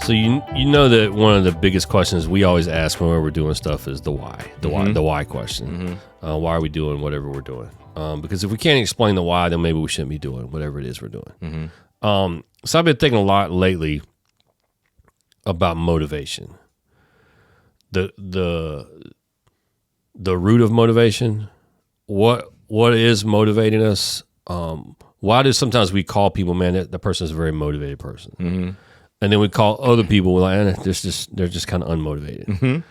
So you know that one of the biggest questions we always ask whenever we're doing stuff is the why, the why question. Why are we doing whatever we're doing? Because if we can't explain the why, then maybe we shouldn't be doing whatever it is we're doing. So I've been thinking a lot lately about motivation. The root of motivation. What is motivating us? Why do sometimes we call people, man, that person is a very motivated person, and then we call other people like, they're just kind of unmotivated.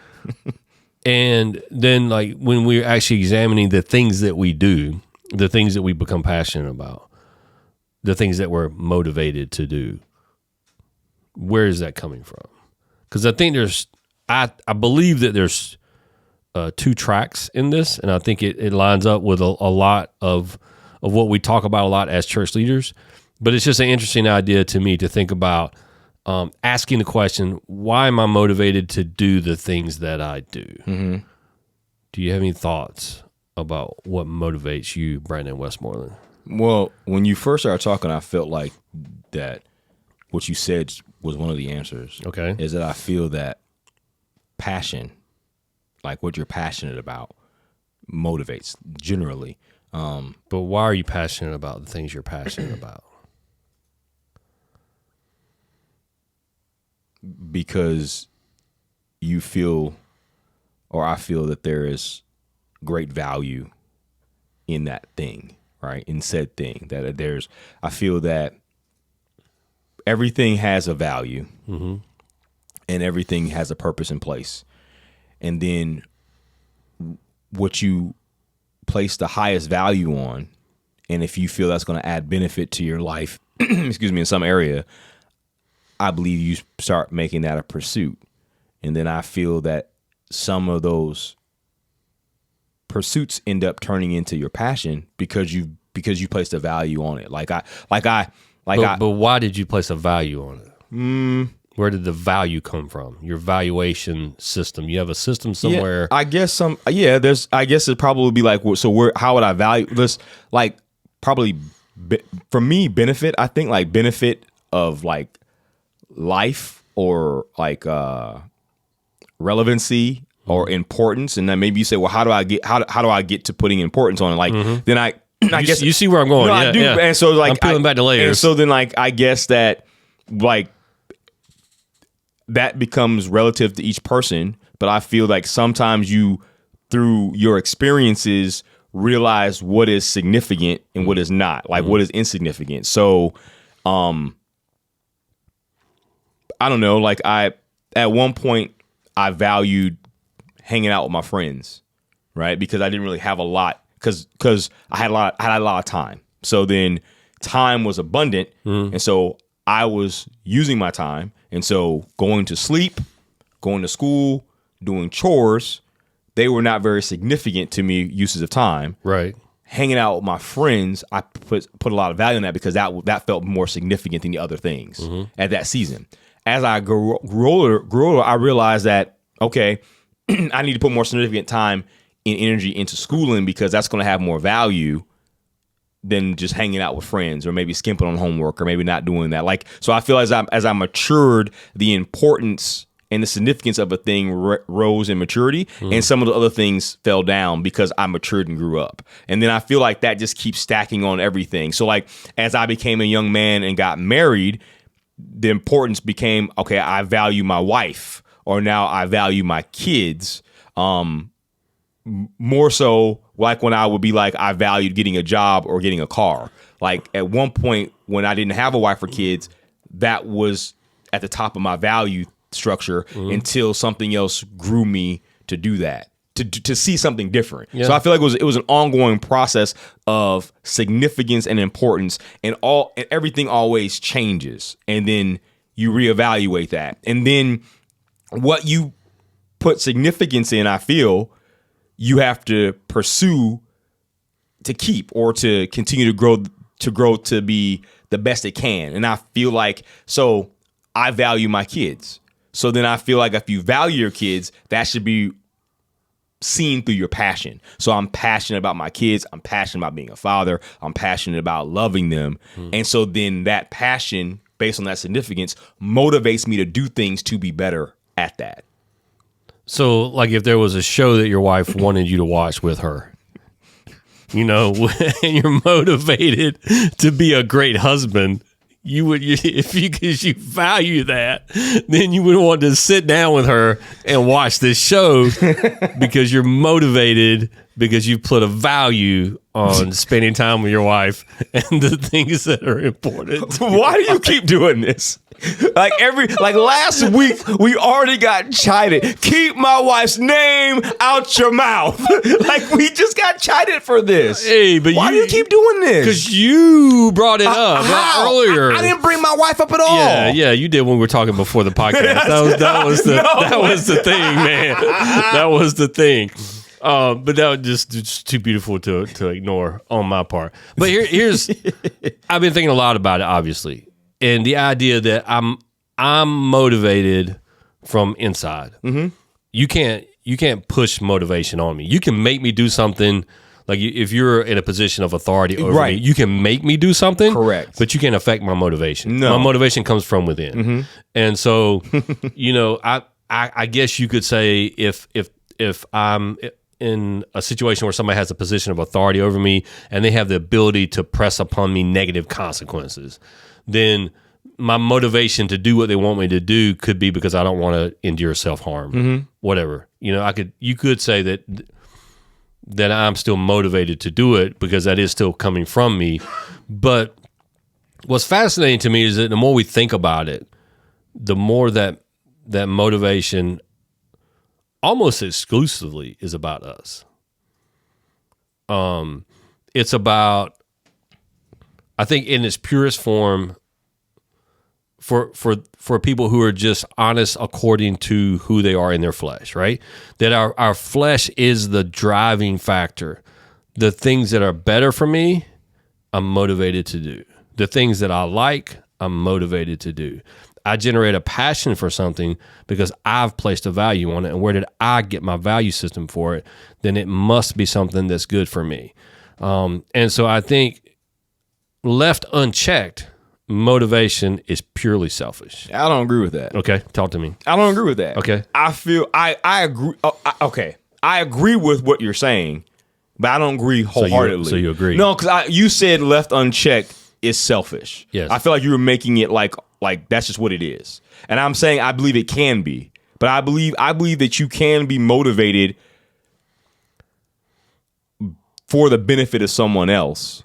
And then, like, when we're actually examining the things that we do, the things that we become passionate about, the things that we're motivated to do, where is that coming from? Because I think I believe that there's two tracks in this, and I think it lines up with a lot of what we talk about a lot as church leaders. But it's just an interesting idea to me to think about asking the question, why am I motivated to do the things that I do? Do you have any thoughts about what motivates you, Brandon Westmoreland? Well, when you first started talking, I felt like that what you said was one of the answers. Okay. Is that I feel that passion, like what you're passionate about, motivates generally. But why are you passionate about the things you're passionate about? Because you feel, or I feel, that there is great value in that thing, right? In said thing. That I feel that everything has a value, and everything has a purpose in place. And then what you place the highest value on, and if you feel that's going to add benefit to your life, excuse me, in some area, I believe you start making that a pursuit. And then I feel that some of those pursuits end up turning into your passion because you placed a value on it. But why did you place a value on it? Where did the value come from? Your valuation system. You have a system somewhere. Yeah, I guess I guess it'd probably be like, so how would I value this? Like, probably for me, benefit. I think like benefit of like life, or like relevancy or importance. And then maybe you say, well, how do I get to putting importance on it? Like, then I guess you see where I'm going. No, yeah, I do. Yeah. And so like I'm peeling back the layers. And so then like I guess that like that becomes relative to each person. But I feel like sometimes you, through your experiences, realize what is significant and what is not, like what is insignificant. So I don't know, like at one point I valued hanging out with my friends, right? Because I didn't really have a lot, because I had a lot of time. So then time was abundant, and so I was using my time. And so going to sleep, going to school, doing chores, they were not very significant to me uses of time. Right. Hanging out with my friends, I put a lot of value in that, because that felt more significant than the other things at that season. As I grew older, I realized that, okay, I need to put more significant time and energy into schooling, because that's going to have more value than just hanging out with friends, or maybe skimping on homework, or maybe not doing that. Like, so I feel as I matured, the importance and the significance of a thing rose in maturity, and some of the other things fell down because I matured and grew up. And then I feel like that just keeps stacking on everything. So like, as I became a young man and got married, the importance became, okay, I value my wife, or now I value my kids. More so like when I would be like, I valued getting a job or getting a car. Like at one point when I didn't have a wife or kids, that was at the top of my value structure until something else grew me to do that, to see something different. Yeah. So I feel like it was an ongoing process of significance and importance, and everything always changes, and then you reevaluate that. And then what you put significance in, I feel, you have to pursue to keep, or to continue to grow to be the best it can. And I feel like, so I value my kids. So then I feel like if you value your kids, that should be seen through your passion. So I'm passionate about my kids. I'm passionate about being a father. I'm passionate about loving them. And so then that passion based on that significance motivates me to do things to be better at that. So, like, if there was a show that your wife wanted you to watch with her, you know, and you're motivated to be a great husband, because you value that, then you would want to sit down with her and watch this show because you're motivated, because you put a value on spending time with your wife and the things that are important. Why do you keep doing this? Like last week, we already got chided. Keep my wife's name out your mouth. Like, we just got chided for this. Hey, but why do you keep doing this? Because you brought it up earlier. I didn't bring my wife up at all. Yeah, you did when we were talking before the podcast. That was the thing, man. That was the thing. But that was just too beautiful to ignore on my part. But here's I've been thinking a lot about it, obviously. And the idea that I'm motivated from inside. Mm-hmm. You can't push motivation on me. You can make me do something. Like, if you're in a position of authority over me, you can make me do something. Correct. But you can't affect my motivation. No. My motivation comes from within. Mm-hmm. And so, I guess you could say if I'm in a situation where somebody has a position of authority over me and they have the ability to press upon me negative consequences, then my motivation to do what they want me to do could be because I don't want to endure self-harm, whatever. You could say that I'm still motivated to do it because that is still coming from me. But what's fascinating to me is that the more we think about it, the more that motivation almost exclusively is about us. It's about, I think, in its purest form, for people who are just honest according to who they are in their flesh, right? That our flesh is the driving factor. The things that are better for me, I'm motivated to do. The things that I like, I'm motivated to do. I generate a passion for something because I've placed a value on it. And where did I get my value system for it? Then it must be something that's good for me. And so I think left unchecked, motivation is purely selfish. I don't agree with that. Okay, talk to me. I don't agree with that. Okay. I feel I agree. Okay, I agree with what you're saying, but I don't agree wholeheartedly. So you agree? No, because you said left unchecked is selfish. Yes. I feel like you were making it like that's just what it is, and I'm saying I believe it can be, but I believe that you can be motivated for the benefit of someone else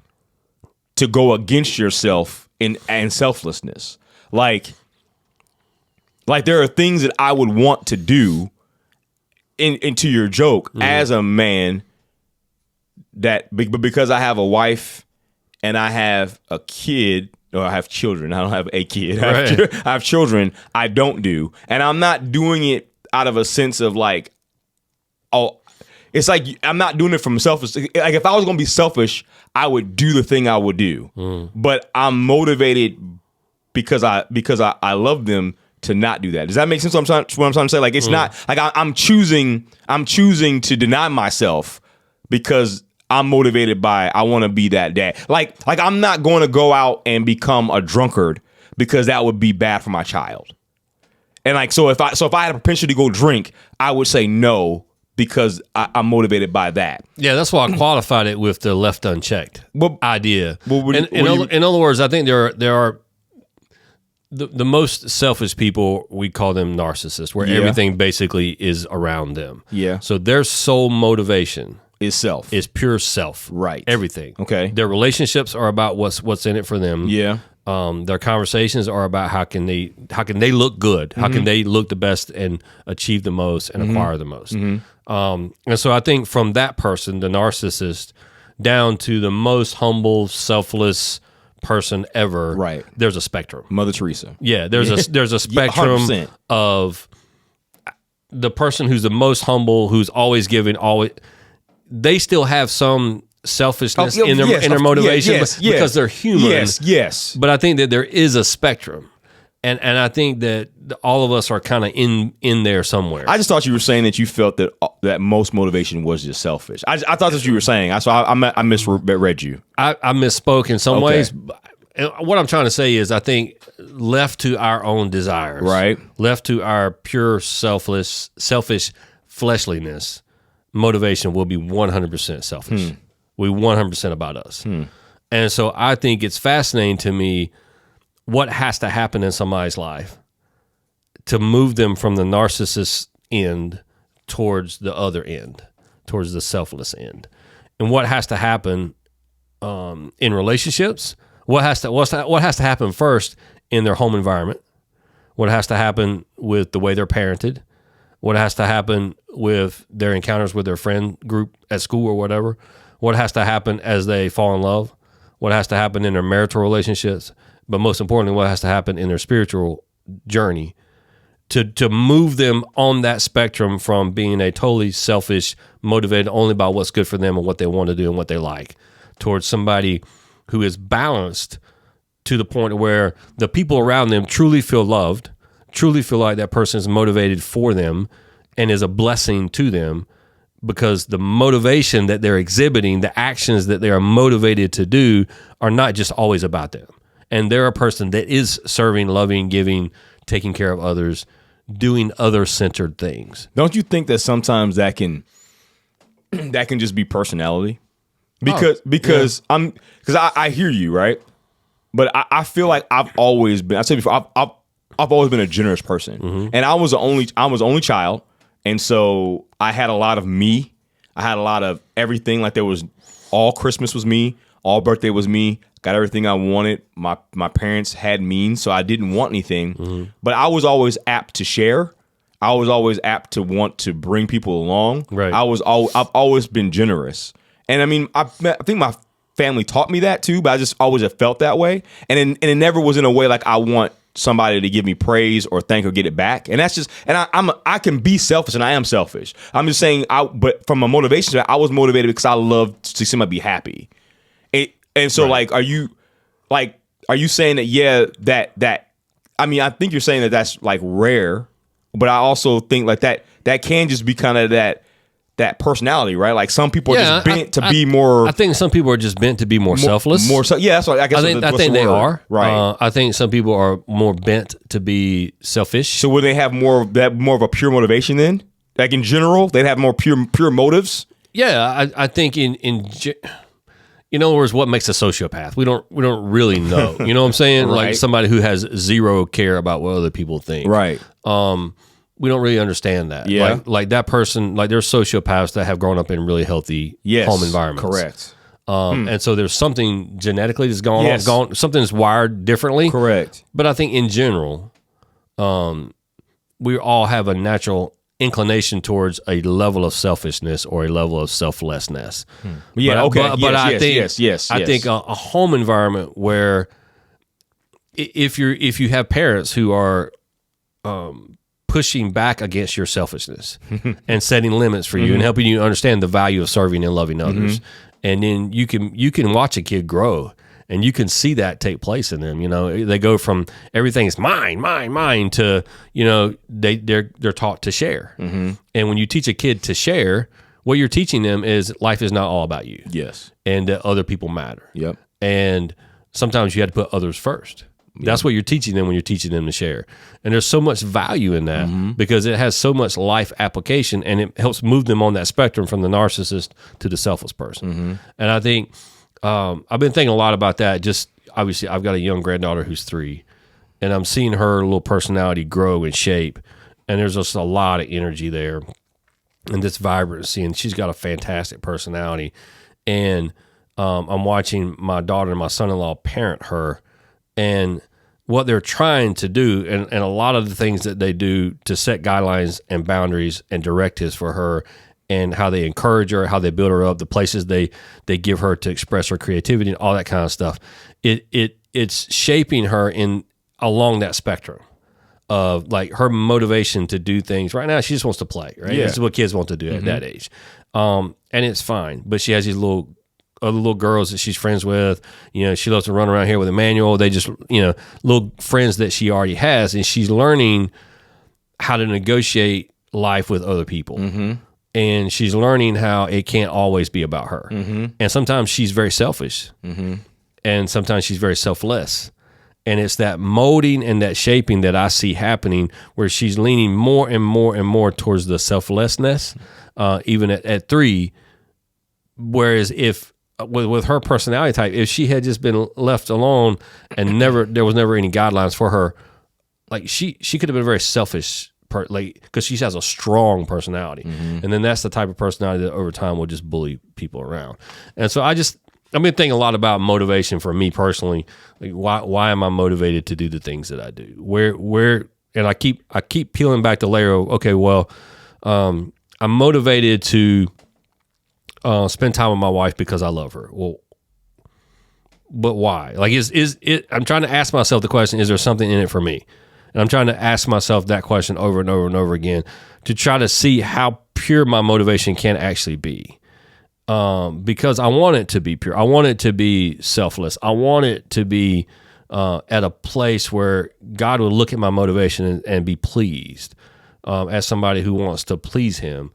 to go against yourself and selflessness. Like there are things that I would want to do into your joke as a man but because I have a wife and I have a kid, or I have children. I don't have a kid. I have children. I don't do. And I'm not doing it out of a sense of like, oh, it's like I'm not doing it from selfish. Like, if I was going to be selfish, I would do the thing I would do. But I'm motivated because I love them to not do that. Does that make sense? What I'm trying to say? Like, it's not like I'm choosing to deny myself because I'm motivated by I want to be that dad. Like I'm not going to go out and become a drunkard because that would be bad for my child. And like so if I had a propensity to go drink, I would say no because I'm motivated by that. Yeah, that's why I qualified it with the left unchecked idea. In other words, I think there are the most selfish people, we call them narcissists, where everything basically is around them. Yeah. So their sole motivation is self. Is pure self. Right. Everything. Okay. Their relationships are about what's in it for them. Yeah. Their conversations are about how can they look good, how can they look the best and achieve the most and acquire the most. And so I think from that person, the narcissist, down to the most humble, selfless person ever, right? There's a spectrum. Mother Teresa. Yeah, there's a spectrum 100%. Of the person who's the most humble, who's always giving, always. They still have some selfishness in their motivation because they're human. Yes. But I think that there is a spectrum. And I think that all of us are kind of in there somewhere. I just thought you were saying that you felt that most motivation was just selfish. I thought that's what you were saying. I misread you. I misspoke in some ways. And what I'm trying to say is, I think left to our own desires, Right. left to our pure selfish fleshliness, motivation will be 100% selfish. We 100% about us. And so I think it's fascinating to me what has to happen in somebody's life to move them from the narcissist end towards the other end, towards the selfless end. And what has to happen in relationships? What has to happen first in their home environment? What has to happen with the way they're parented? What has to happen with their encounters with their friend group at school or whatever? What has to happen as they fall in love? What has to happen in their marital relationships? But most importantly, what has to happen in their spiritual journey to move them on that spectrum from being a totally selfish, motivated only by what's good for them and what they want to do and what they like, towards somebody who is balanced to the point where the people around them truly feel loved, truly feel like that person is motivated for them and is a blessing to them, because the motivation that they're exhibiting, the actions that they are motivated to do, are not just always about them. And they're a person that is serving, loving, giving, taking care of others, doing other-centered things. Don't you think that sometimes that can just be personality? Because I hear you, right? But I feel like I've always been. I said before, I've always been a generous person, and I was the only child, and so I had a lot of me. I had a lot of everything. Like, there was all Christmas was me, all birthday was me. Got everything I wanted. My parents had means, so I didn't want anything. But I was always apt to share. I was always apt to want to bring people along. Right. I've always been generous. And I mean, I think my family taught me that too, but I just always have felt that way. And it never was in a way like I want somebody to give me praise or thank or get it back. And that's just, and I can be selfish, and I am selfish. I'm just saying, but from a motivation, I was motivated because I love to see somebody be happy. And so, right. are you saying that, that, I mean, I think you're saying that that's like rare, but I also think like that can just be kind of that personality, right? Like, some people are just bent to be more. I think some people are just bent to be more selfless. Yeah, that's what I guess. I think they are. Right. I think some people are more bent to be selfish. So would they have more of a pure motivation then? Like, in general, they'd have more pure motives? Yeah, I think in other words, what makes a sociopath? We don't really know. You know what I'm saying? Right. Like, somebody who has zero care about what other people think. Right. We don't really understand that. Yeah. Like that person, like, there's sociopaths that have grown up in really healthy home environments. Correct. And so there's something genetically that's Yes. something's wired differently. Correct. But I think in general, we all have a natural inclination towards a level of selfishness or a level of selflessness. Yeah. But, Okay. But I think a a home environment where if you have parents who are pushing back against your selfishness and setting limits for you and helping you understand the value of serving and loving others, and then you can watch a kid grow. And you can see that take place in them. You know, they go from everything's mine to, you know, they're taught to share. And when you teach a kid to share, what you're teaching them is life is not all about you. Yes. And that other people matter. Yep. And sometimes you have to put others first. That's what you're teaching them when you're teaching them to share. And there's so much value in that because it has so much life application, and it helps move them on that spectrum from the narcissist to the selfless person. And I think I've been thinking a lot about that. Just obviously, I've got a young granddaughter who's 3, and I'm seeing her little personality grow and shape. And there's just a lot of energy there, and this vibrancy. And she's got a fantastic personality. And I'm watching my daughter and my son-in-law parent her, and what they're trying to do, and a lot of the things that they do to set guidelines and boundaries and directives for her, and how they encourage her, how they build her up, the places they give her to express her creativity and all that kind of stuff. It's shaping her along that spectrum of like her motivation to do things. Right now, she just wants to play, right? Yeah. This is what kids want to do at that age. And it's fine. But she has these other little girls that she's friends with. You know, she loves to run around here with Emmanuel. They just, you know, little friends that she already has, and she's learning how to negotiate life with other people. And she's learning how it can't always be about her. And sometimes she's very selfish. and sometimes she's very selfless. And it's that molding and that shaping that I see happening, where she's leaning more and more and more towards the selflessness, even at 3. Whereas if with her personality type, if she had just been left alone and there was never any guidelines for her, like she could have been very selfish, because she has a strong personality, and then that's the type of personality that over time will just bully people around. And so I've been thinking a lot about motivation for me personally. Like why am I motivated to do the things that I do? Where and I keep peeling back the layer of, okay, well, I'm motivated to spend time with my wife because I love her. Well, but why? Like is it? I'm trying to ask myself the question: is there something in it for me? And I'm trying to ask myself that question over and over and over again to try to see how pure my motivation can actually be. Because I want it to be pure. I want it to be selfless. I want it to be at a place where God will look at my motivation and be pleased, as somebody who wants to please Him.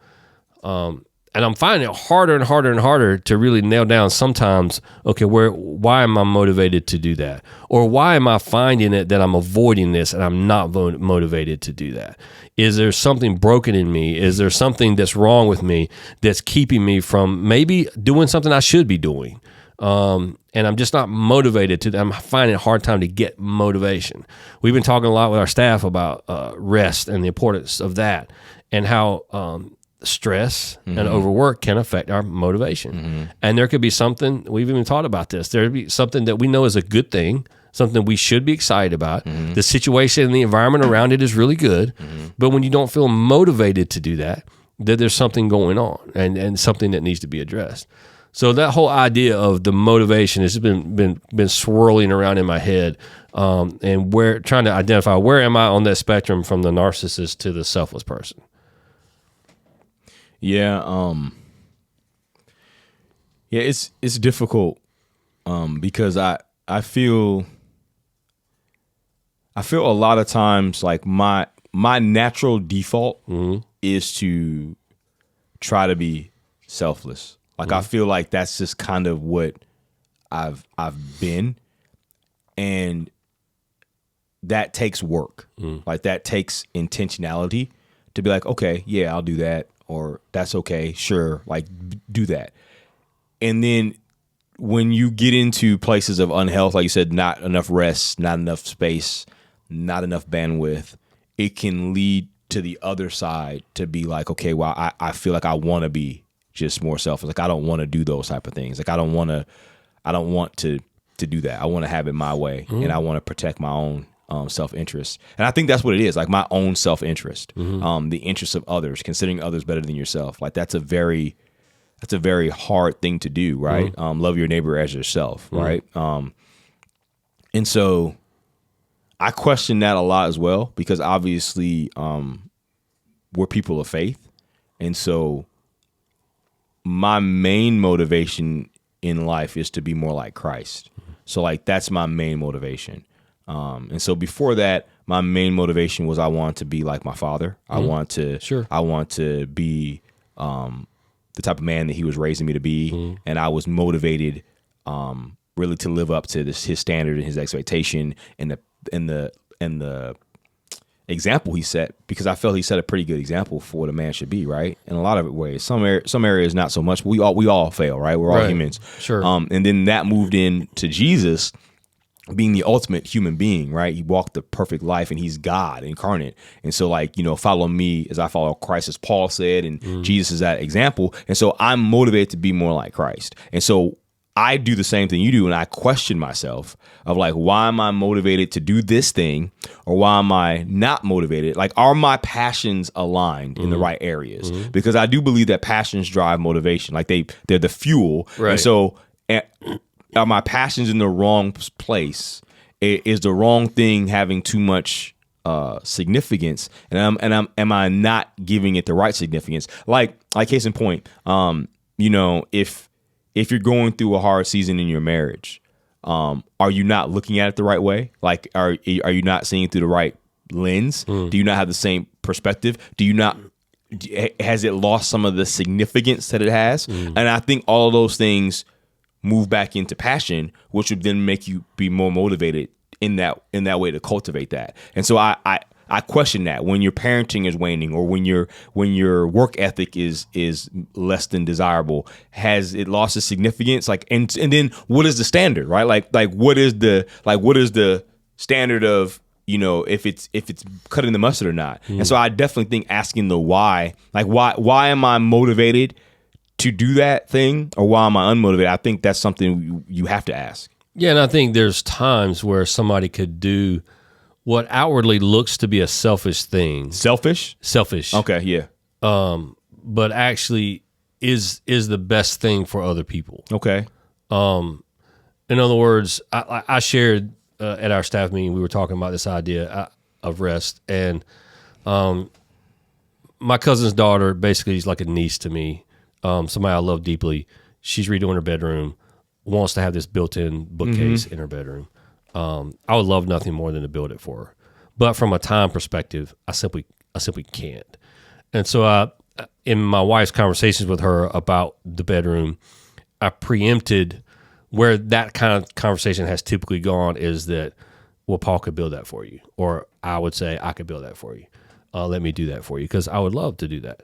And I'm finding it harder and harder and harder to really nail down sometimes, okay, why am I motivated to do that? Or why am I finding it that I'm avoiding this and I'm not motivated to do that? Is there something broken in me? Is there something that's wrong with me that's keeping me from maybe doing something I should be doing? And I'm just not motivated to. I'm finding it a hard time to get motivation. We've been talking a lot with our staff about rest and the importance of that, and how stress and overwork can affect our motivation. And there could be something, we've even thought about this, there'd be something that we know is a good thing, something we should be excited about. The situation and the environment around it is really good, but when you don't feel motivated to do that, that there's something going on and something that needs to be addressed. So that whole idea of the motivation has been swirling around in my head, and trying to identify where am I on that spectrum from the narcissist to the selfless person. Yeah, it's difficult because I feel a lot of times like my natural default is to try to be selfless. Like I feel like that's just kind of what I've been, and that takes work. Like that takes intentionality to be like, okay, yeah, I'll do that. Or that's okay, sure, like do that. And then when you get into places of unhealth, like you said, not enough rest, not enough space, not enough bandwidth, it can lead to the other side to be like, okay, well, I feel like I want to be just more selfish. Like I don't want to do those type of things. Like I don't want to do that. I want to have it my way, and I want to protect my own self-interest. And I think that's what it is, like my own self-interest, the interests of others, considering others better than yourself. Like that's a very hard thing to do, right? Love your neighbor as yourself, right? And so I question that a lot as well, because obviously we're people of faith. And so my main motivation in life is to be more like Christ. So like that's my main motivation. And so before that, my main motivation was I want to be like my father. I want to be the type of man that he was raising me to be, and I was motivated really to live up to his standard and his expectation and the example he set, because I felt he set a pretty good example for what a man should be, right? In a lot of ways, some areas not so much, but we all fail, right? We're all humans, sure. And then that moved into Jesus being the ultimate human being, right? He walked the perfect life, and he's God incarnate. And so like, follow me as I follow Christ, as Paul said, and Jesus is that example. And so I'm motivated to be more like Christ. And so I do the same thing you do, and I question myself of like, why am I motivated to do this thing, or why am I not motivated? Like, are my passions aligned in the right areas? Because I do believe that passions drive motivation. Like they're the fuel. Right. And so are my passions in the wrong place? Is the wrong thing having too much significance, and am I not giving it the right significance? Like case in point, if you're going through a hard season in your marriage, are you not looking at it the right way? Like, are you not seeing it through the right lens? Do you not have the same perspective? Has it lost some of the significance that it has? And I think all of those things move back into passion, which would then make you be more motivated in that way to cultivate that. And so I question that when your parenting is waning, or when your work ethic is less than desirable. Has it lost its significance? Like, and then what is the standard, right? Like what is the standard of, if it's cutting the mustard or not? And so I definitely think asking the why, like why am I motivated to do that thing, or why am I unmotivated? I think that's something you have to ask. Yeah, and I think there's times where somebody could do what outwardly looks to be a selfish thing. Selfish? Okay, yeah. But actually is the best thing for other people. Okay. In other words, I shared at our staff meeting, we were talking about this idea of rest, and my cousin's daughter basically is like a niece to me, somebody I love deeply. She's redoing her bedroom, wants to have this built-in bookcase in her bedroom. I would love nothing more than to build it for her, but from a time perspective, I simply can't. And so, in my wife's conversations with her about the bedroom, I preempted where that kind of conversation has typically gone is that, well, Paul could build that for you, or I would say I could build that for you. Let me do that for you, because I would love to do that.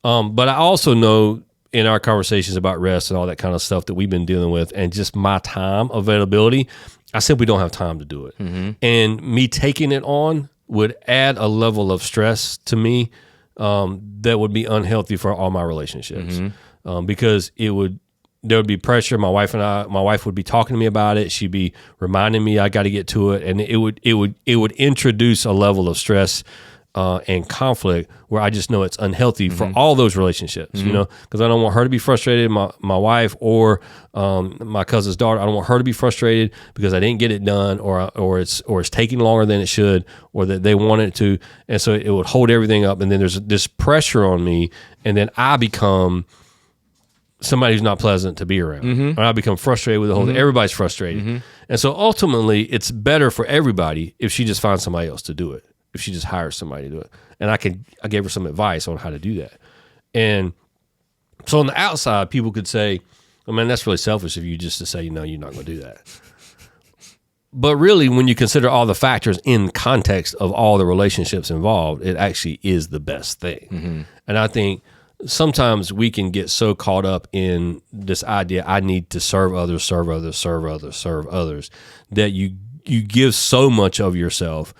But I also know in our conversations about rest and all that kind of stuff that we've been dealing with, and just my time availability, I simply don't have time to do it. And me taking it on would add a level of stress to me that would be unhealthy for all my relationships, because there would be pressure. My wife would be talking to me about it. She'd be reminding me I got to get to it, and it would introduce a level of stress and conflict where I just know it's unhealthy for all those relationships, because I don't want her to be frustrated, my wife or my cousin's daughter. I don't want her to be frustrated because I didn't get it done, or it's taking longer than it should, or that they want it to. And so it would hold everything up. And then there's this pressure on me, and then I become somebody who's not pleasant to be around. Or I become frustrated with the whole thing. Everybody's frustrated. And so ultimately it's better for everybody if she just finds somebody else to do it, if she just hires somebody to do it. And I gave her some advice on how to do that. And so on the outside, people could say, oh man, that's really selfish of you just to say, no, you're not going to do that. But really, when you consider all the factors in context of all the relationships involved, it actually is the best thing. And I think sometimes we can get so caught up in this idea, I need to serve others, that you give so much of yourself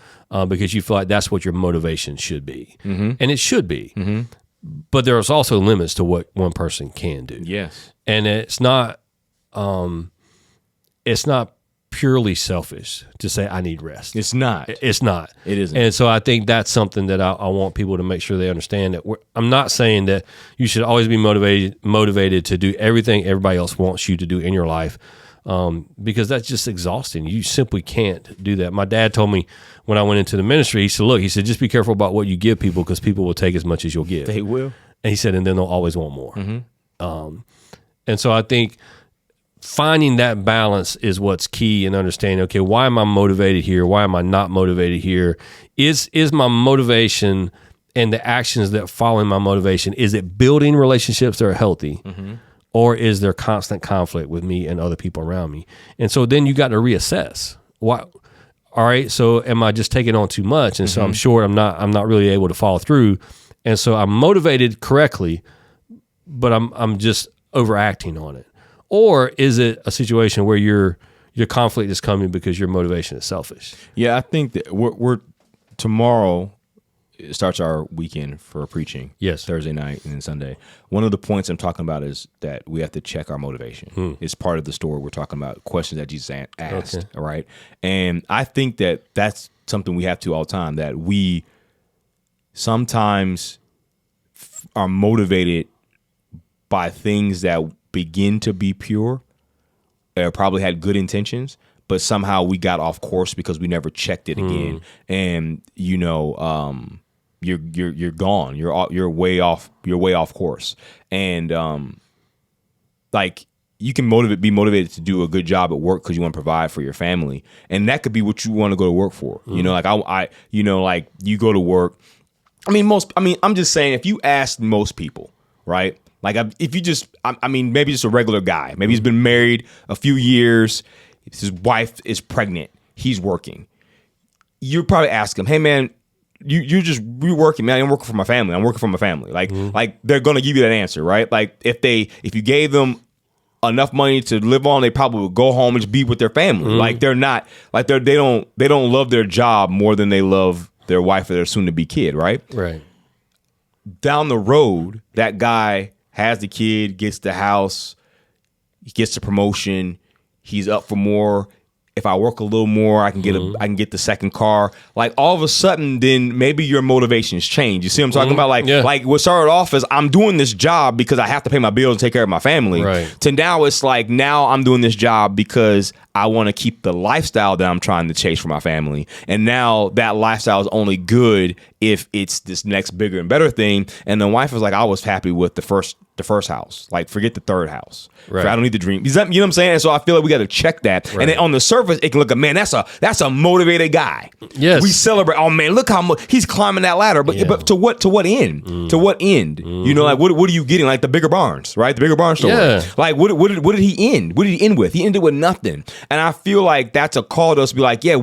because you feel like that's what your motivation should be. And it should be. But there's also limits to what one person can do. Yes. And it's not purely selfish to say I need rest. It's not. It's not. It isn't. And so I think that's something that I want people to make sure they understand, that I'm not saying that you should always be motivated to do everything everybody else wants you to do in your life, because that's just exhausting. You simply can't do that. My dad told me when I went into the ministry, he said, just be careful about what you give people, because people will take as much as you'll give. They will. And he said, and then they'll always want more. And so I think finding that balance is what's key in understanding, okay, why am I motivated here? Why am I not motivated here? Is my motivation and the actions that follow my motivation, is it building relationships that are healthy? Or is there constant conflict with me and other people around me? And so then you got to reassess. Why? All right, so am I just taking on too much? And so I'm sure I'm not really able to follow through. And so I'm motivated correctly, but I'm just overacting on it. Or is it a situation where your conflict is coming because your motivation is selfish? Yeah, I think that we're tomorrow starts our weekend for preaching. Yes. Thursday night and then Sunday. One of the points I'm talking about is that we have to check our motivation. It's part of the story. We're talking about questions that Jesus asked. Okay. All right. And I think that that's something we have to all the time, that we sometimes are motivated by things that begin to be pure, probably had good intentions, but somehow we got off course because we never checked it again. And you're gone. You're way off course. And like you can be motivated to do a good job at work because you want to provide for your family, and that could be what you want to go to work for. Like I like you go to work. I'm just saying, if you ask most people, right, Like if you just, I mean, maybe just a regular guy. Maybe he's been married a few years. His wife is pregnant. He's working. You probably ask him, hey man, you're working, man. I'm working for my family. I'm working for my family. Like they're gonna give you that answer, right? Like if you gave them enough money to live on, they probably would go home and just be with their family. Like they're not like they don't love their job more than they love their wife or their soon to be kid, right? Right. Down the road, that guy has the kid, gets the house, he gets the promotion, he's up for more. If I work a little more, I can get the second car. Like all of a sudden, then maybe your motivations change. You see what I'm talking about? Like what started off as I'm doing this job because I have to pay my bills and take care of my family. Right. To now it's like now I'm doing this job because I want to keep the lifestyle that I'm trying to chase for my family. And now that lifestyle is only good if it's this next bigger and better thing. And the wife was like, I was happy with the first house. Like, forget the third house. Right. I don't need the dream. You know what I'm saying? And so I feel like we got to check that. Right. And then on the surface, it can look at, man, that's a motivated guy. Yes. We celebrate. Oh man, look how much he's climbing that ladder. But to what end? To what end? You know, like what are you getting? Like the Bigger Barnes, right? The Bigger Barnes story. Yeah. Like what did he end? What did he end with? He ended with nothing. And I feel like that's a call to us to be like, yeah,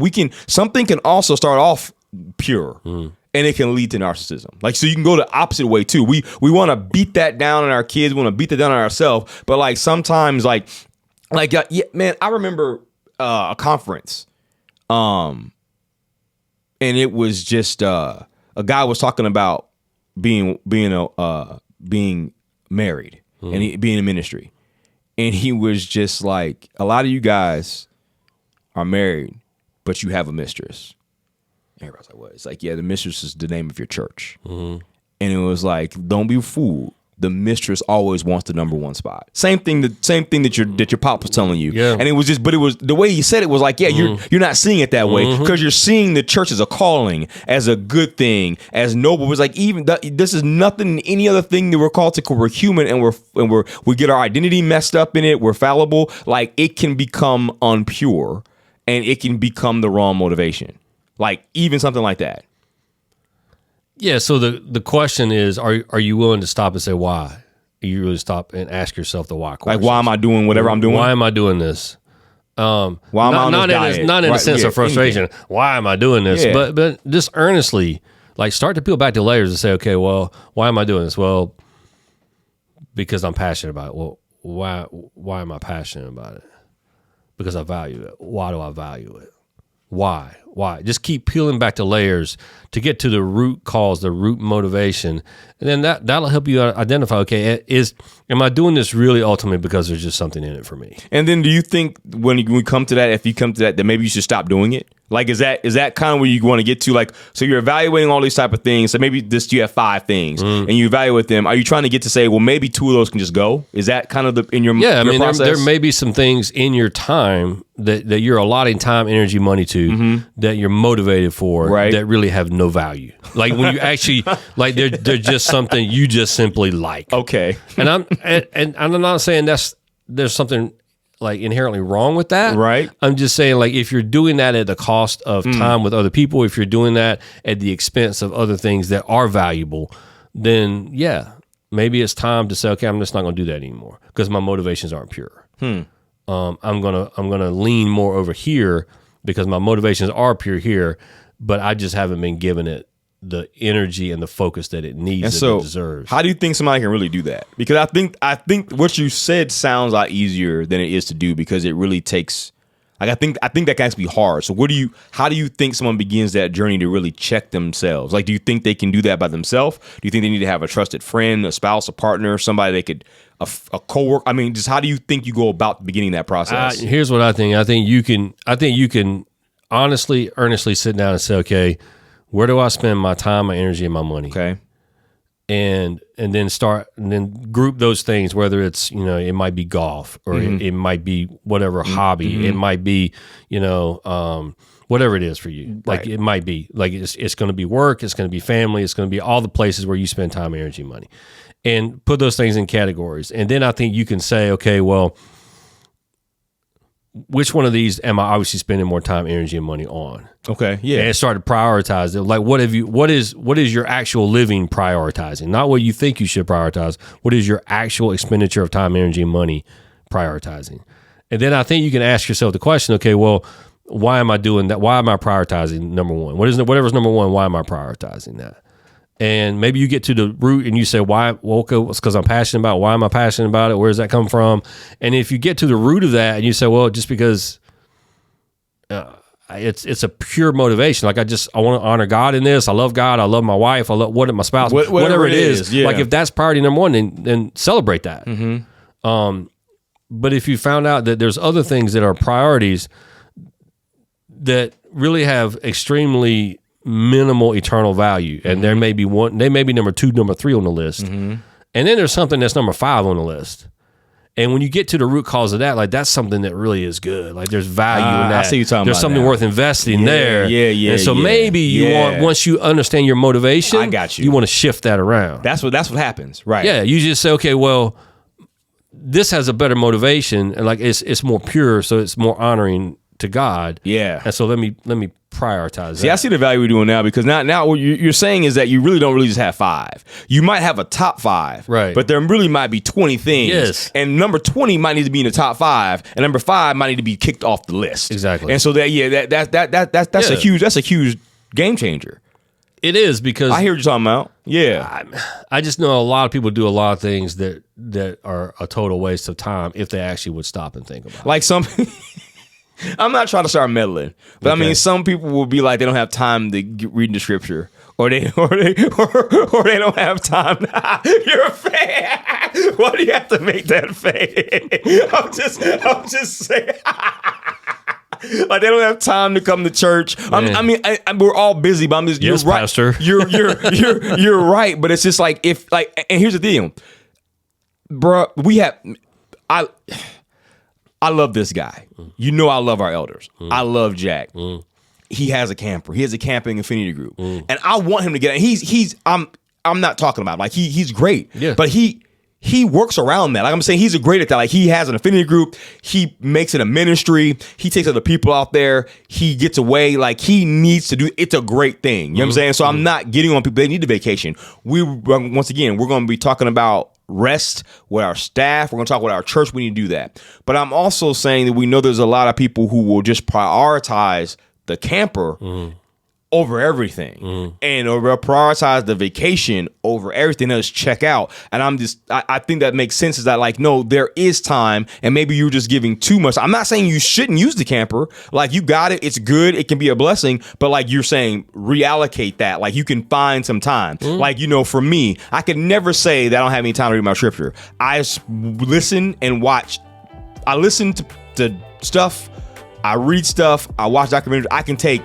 something can also start off pure. And it can lead to narcissism. Like, so you can go the opposite way too. We want to beat that down on our kids. We want to beat that down on ourselves. But like sometimes, yeah, man, I remember a conference, and it was just a guy was talking about being married and being in ministry, and he was just like, a lot of you guys are married, but you have a mistress. Everybody's like, what? It's like, yeah, the mistress is the name of your church. And it was like, don't be fooled. The mistress always wants the number one spot. Same thing that your pop was telling you. Yeah. And it was just, but it was the way he said it was like, yeah, you're not seeing it that way because you're seeing the church as a calling, as a good thing, as noble. It was like this is nothing any other thing that we're called to. We're human and we get our identity messed up in it. We're fallible. Like it can become unpure and it can become the wrong motivation. Like even something like that. Yeah. So the question is, are you willing to stop and say why? You really stop and ask yourself the why question. Like, why am I doing whatever I'm doing? Why am I doing this? Why am I on this diet? Not in a sense of frustration. Anything. Why am I doing this? Yeah. But just earnestly, like start to peel back the layers and say, okay, well, why am I doing this? Well, because I'm passionate about it. Well, why am I passionate about it? Because I value it. Why do I value it? Why? Just keep peeling back the layers to get to the root cause, the root motivation. And then that'll help you identify, okay, am I doing this really ultimately because there's just something in it for me? And then do you think when you come to that, if you come to that maybe you should stop doing it? Like, is that kind of where you want to get to? Like, so you're evaluating all these type of things. So maybe you have 5 things and you evaluate them. Are you trying to get to say, well, maybe 2 of those can just go? Is that kind of in your process? There may be some things in your time that you're allotting time, energy, money to that you're motivated for that really have no value. Like when you actually like they're just something you just simply like. Okay. And I'm not saying there's something like inherently wrong with that. Right. I'm just saying, like, if you're doing that at the cost of time with other people, if you're doing that at the expense of other things that are valuable, then yeah, maybe it's time to say, okay, I'm just not going to do that anymore because my motivations aren't pure. I'm gonna lean more over here because my motivations are pure here, but I just haven't been given it the energy and the focus that it needs and so, it deserves. How do you think somebody can really do that? Because I think what you said sounds a lot easier than it is to do because it really takes like I think that can actually be hard. So how do you think someone begins that journey to really check themselves? Like, do you think they can do that by themselves? Do you think they need to have a trusted friend, a spouse, a partner, somebody they could a coworker? I mean, just how do you think you go about beginning that process? Here's what I think. I think you can honestly, earnestly sit down and say, okay, where do I spend my time, my energy, and my money? Okay. And then group those things, whether it's, it might be golf or it might be whatever hobby. It might be, whatever it is for you. Like it might be like it's going to be work. It's going to be family. It's going to be all the places where you spend time, energy, money, and put those things in categories. And then I think you can say, okay, well, which one of these am I obviously spending more time, energy, and money on? Okay. Yeah. And start to prioritize it. Like, what is your actual living prioritizing? Not what you think you should prioritize. What is your actual expenditure of time, energy, and money prioritizing? And then I think you can ask yourself the question, okay, well, why am I doing that? Why am I prioritizing number one? Whatever's number one, why am I prioritizing that? And maybe you get to the root and you say, why? Well, okay, it's because I'm passionate about it. Why am I passionate about it? Where does that come from? And if you get to the root of that and you say, well, just because it's a pure motivation. Like I want to honor God in this. I love God. I love my wife. I love my spouse. Whatever it is. Yeah. Like if that's priority number one, then celebrate that. But if you found out that there's other things that are priorities that really have extremely minimal eternal value, and there may be they may be number 2, number 3 on the list, and then there's something that's number 5 on the list. And when you get to the root cause of that, like that's something that really is good. Like there's value in that. I see you talking there's about something that. worth investing there. Yeah. And so maybe you want, once you understand your motivation, I got you. You want to shift that around. That's what happens, right? Yeah, you just say, okay, well, this has a better motivation, and like it's more pure, so it's more honoring to God. Yeah. And so let me prioritize See, that. I see the value we're doing now, because now what you're saying is that you really don't really just have 5. You might have a top 5, Right. But there really might be 20 things. Yes. And number 20 might need to be in the top 5, and number 5 might need to be kicked off the list. Exactly. And so that's a huge game changer. It is, because I hear what you're talking about. Yeah. I just know a lot of people do a lot of things that are a total waste of time if they actually would stop and think about it. Like some I'm not trying to start meddling, but Okay. I mean, some people will be like, they don't have time to read the scripture, or they don't have time. You're a fan. Why do you have to make that fan? I'm just saying. Like they don't have time to come to church. We're all busy, but I'm just Yes, you're right. Pastor. You're right, but it's just like and here's the deal, bro. I love this guy. You know, I love our elders. I love Jack. He has a camper. He has a camping affinity group, and I want him to get it. I'm not talking about like he's great, Yeah. but he works around that. Like I'm saying, he's great at that. Like he has an affinity group. He makes it a ministry. He takes other people out there. He gets away. Like he needs to do. It's a great thing. You know what I'm saying? So I'm not getting on people. They need a vacation. Once again, we're going to be talking about rest with our staff. We're going to talk with our church. We need to do that. But I'm also saying that we know there's a lot of people who will just prioritize the camper over everything, and over prioritize the vacation over everything else. Check out. And I think that makes sense. Is that like, no, there is time, and maybe you're just giving too much. I'm not saying you shouldn't use the camper. Like you got it. It's good. It can be a blessing. But like you're saying, reallocate that. Like you can find some time. Like, you know, for me, I could never say that I don't have any time to read my scripture. I listen and watch. I listen to stuff. I read stuff. I watch documentaries. I can take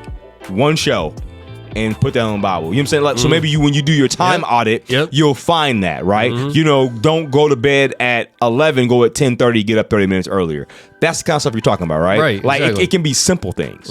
one show and put that on the Bible. You know what I'm saying? Like, so maybe when you do your time audit, you'll find that, right? You know, don't go to bed at 11, go at 10:30, get up 30 minutes earlier. That's the kind of stuff you're talking about, right? Right, Like exactly. it can be simple things.